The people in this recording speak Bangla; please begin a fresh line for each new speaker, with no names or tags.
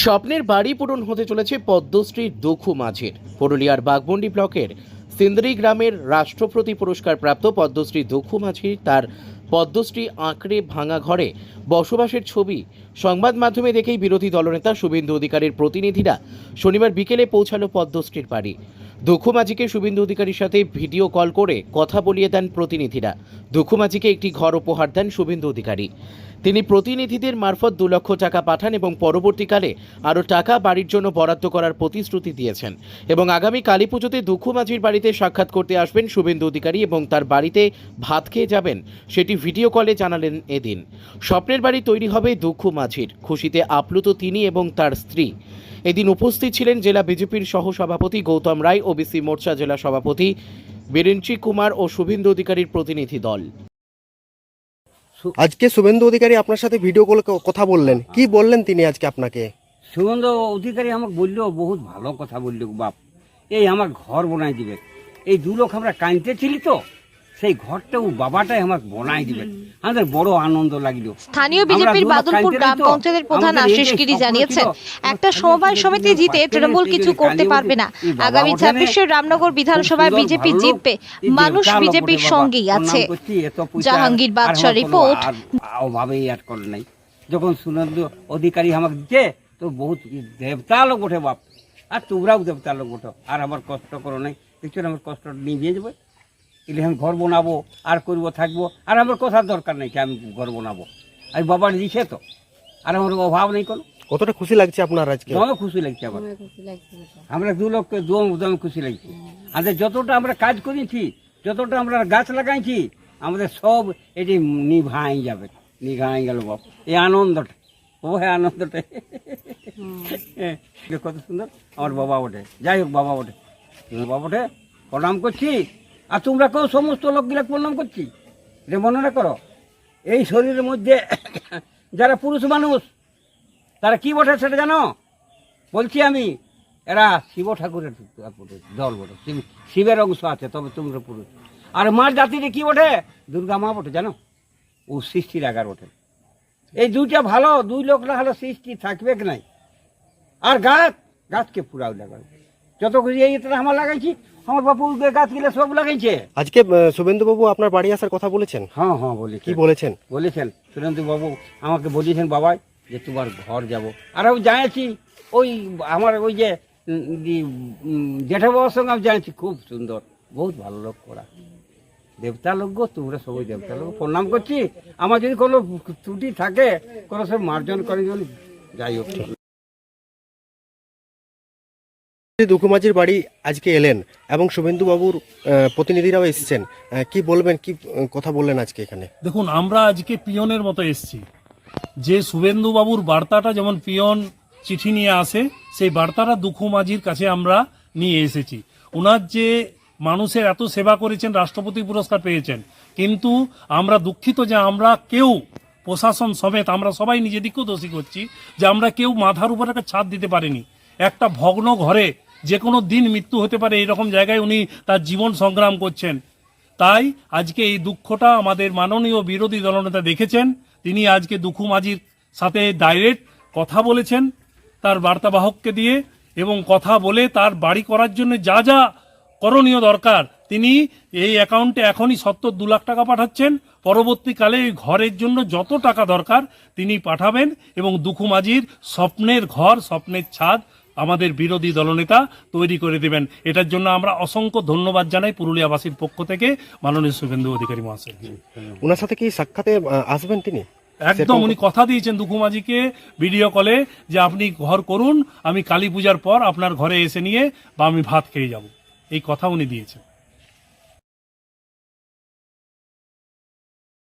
স্বপ্নের বাড়ি পূরণ হতে চলেছে পদ্মশ্রীর দুখু মাঝির। পুরুলিয়ার বাঘমুন্ডি ব্লকের সিন্দ্রি গ্রামের রাষ্ট্রপতি পুরস্কার প্রাপ্ত পদ্মশ্রী দুখু মাঝির তার পদ্মশ্রী আঁকড়ে ভাঙা ঘরে বসবাসের ছবি সংবাদ মাধ্যমে দেখেই বিরোধী দলনেতা শুভেন্দু অধিকারীর প্রতিনিধিরা শনিবার বিকেলে পৌঁছালো পদ্মশ্রীর বাড়ি। দুখু মাঝিকে শুভেন্দু অধিকারীর সাথে ভিডিও কল করে কথা বলিয়ে দেন প্রতিনিধিরা। দুখু মাঝিকে একটি ঘর উপহার দেন শুভেন্দু অধিকারী। তিনি প্রতিনিধিদের মারফত 2 লক্ষ টাকা পাঠান এবং পরবর্তীকালে আরও টাকা বাড়ির জন্য বরাদ্দ করার প্রতিশ্রুতি দিয়েছেন এবং আগামী কালী পুজোতে দুখু মাঝির বাড়িতে সাক্ষাৎ করতে আসবেন শুভেন্দু অধিকারী এবং তার বাড়িতে ভাত খেয়ে যাবেন, সেটি ভিডিও কলে জানালেন এদিন। স্বপ্নের বাড়ি তৈরি হবে দুখু মাঝির, খুশিতে আপ্লুত তিনি এবং তার স্ত্রী। এদিন উপস্থিত ছিলেন জেলা বিজেপির সহসভাপতি গৌতম রায়, ওবিসি মোর্চা জেলা সভাপতি বীরেন্দ্র কুমার ও শুভেন্দু অধিকারীর প্রতিনিধি দল।
আজকে শুভেন্দু অধিকারী আপনার সাথে ভিডিও কলে কথা বললেন, কি বললেন তিনি আজকে আপনাকে?
শুভেন্দু অধিকারী আমাকে বললো, বহুত ভালো কথা বললো বাপ, এই আমার ঘর বনাই দিবে। এই 2 লোক আমরা কাঁদতেছিলি তো, সেই ঘরটাও বাবাটাই আমাকে বনাই দিবে। আমাদের বড় আনন্দ লাগলো।
স্থানীয় বিজেপির বাদলপুর গ্রাম পঞ্চায়েতের প্রধান আশিস গিরি জানিয়েছেন, একটা সমবায় সমিতি জিতে তৃণমূল কিছু করতে পারবে না। আগামী 26 রামনগর বিধানসভায় বিজেপি জিতবে, মানুষ বিজেপির সঙ্গেই আছে। জাহাঙ্গীর বাদশাহ রিপোর্ট।
অভাবেই আর করে নাই। যখন শুভেন্দু অধিকারী আমাকে দিচ্ছে তো বহুত দেবতা লোক ওঠে বাপ, আর তোমরাও দেবতা লোক ওঠো, আর আমার কষ্ট করো নাই। দেখছো আমার কষ্ট নিয়ে যাবে, এলে আমি ঘর বানাবো আর করবো থাকবো, আর আমার কথার দরকার নেই কি আমি ঘর বানাবো। আমি বাবার দিছে তো, আর আমার অভাব নেই কোনো।
কতটা খুশি লাগছে আপনার আজকে?
দমে খুশি লাগছে আমার। আমরা 2 লোককে দমে খুশি লাগছে। আমাদের যতটা আমরা কাজ করেছি, যতটা আমরা গাছ লাগাইছি, আমাদের সব এটি নিভাই যাবে, নিভাই গেল বাপ। এই আনন্দটা, ও হ্যাঁ আনন্দটা কত সুন্দর। আমার বাবা ওঠে, যাই হোক বাবা ওঠে, বাবা ওঠে প্রণাম করছি। আর তোমরা কেউ সমস্ত লোকগুলো প্রণাম করছি, এটা মনে করো। এই শরীরের মধ্যে যারা পুরুষ মানুষ তারা কি বটে সেটা জানো? বলছি আমি, এরা শিব ঠাকুরের দল বটে, শিবের অংশ আছে, তবে তোমরা পুরুষ। আর মার জাতিতে কি বটে? দুর্গা মা বটে, জানো? ও সৃষ্টির আগার ওঠে। এই 2টা ভালো, 2 লোক না হলো সৃষ্টি থাকবে কি নাই। আর গাছকে পুরাও লাগাবে, যত খুশি এই আমার লাগাইছি, আমার বাপু গাছ গিলে সব লাগাইছে।
আজকে শুভেন্দু বাবু আপনার বাড়ি আসার কথা বলেছেন?
হ্যাঁ হ্যাঁ বলি।
কি বলেছেন?
বলেছেন শুভেন্দু বাবু আমাকে বলেছেন বাবাই যে তোমার ঘর যাব। আর আমি জানাচ্ছি, ওই আমার ওই যে জেঠা বাবার সঙ্গে আমি জানাচ্ছি, খুব সুন্দর, বহুত ভালো লোক করা, দেবতা লোক গো, তোমরা সবাই দেবতা লোক। প্রণাম করছি। আমার যদি কোনো ত্রুটি থাকে, কোনো সব মার্জন করে, যাই হোক।
দুখু মাঝির বাড়ি আজকে এলেন এবং শুভেন্দু বাবুর প্রতিনিধিরাও এসেছেন, কি বলবেন, কি কথা বললেন আজকে এখানে?
দেখুন, আমরা আজকে পিয়নের মতো এসেছি। যে শুভেন্দু বাবুর বার্তাটা যেমন পিয়ন চিঠি নিয়ে আসে, সেই বার্তাটা দুখু মাঝির কাছে আমরা নিয়ে এসেছি। ওনার যে মানুষের এত সেবা করেছেন, রাষ্ট্রপতি পুরস্কার পেয়েছেন, কিন্তু আমরা দুঃখিত যে আমরা কেউ, প্রশাসন সমেত আমরা সবাই নিজেদিকেও দোষী করছি যে আমরা কেউ মাথার উপর একটা ছাদ দিতে পারিনি। একটা ভগ্ন ঘরে যে কোনো দিন মৃত্যু হতে পারে, এরকম জায়গায় উনি তার জীবন সংগ্রাম করছেন। তাই আজকে এই দুঃখটা আমাদের মাননীয় বিরোধী দলনেতা দেখেছেন। তিনি আজকে দুখু মাঝির সাথে ডাইরেক্ট কথা বলেছেন তার বার্তাবাহককে দিয়ে, এবং কথা বলে তার বাড়ি করার জন্য যা যা করণীয় দরকার তিনি এই অ্যাকাউন্টে এখনই 2 লাখ টাকা পাঠাচ্ছেন। পরবর্তীকালে এই ঘরের জন্য যত টাকা দরকার তিনি পাঠাবেন এবং দুখু মাঝির স্বপ্নের ঘর, স্বপ্নের ছাদ আমাদের বিরোধী দলনেতা তৈরি করে দেবেন। এটার জন্য আমরা অসংখ্য ধন্যবাদ জানাই পুরুলিয়াবাসীর পক্ষ থেকে মাননীয় শুভেন্দু অধিকারী মহাশয়।
ওনার সাথে কি সাক্ষাতে আসবেন তিনি?
একদম, উনি কথা দিয়েছেন দুখু মাঝিকে ভিডিও কলে যে আপনি ঘর করুন, আমি কালী পূজার পর আপনার ঘরে এসে নিয়ে বা আমি ভাত খেয়ে যাব, এই কথা উনি দিয়েছেন।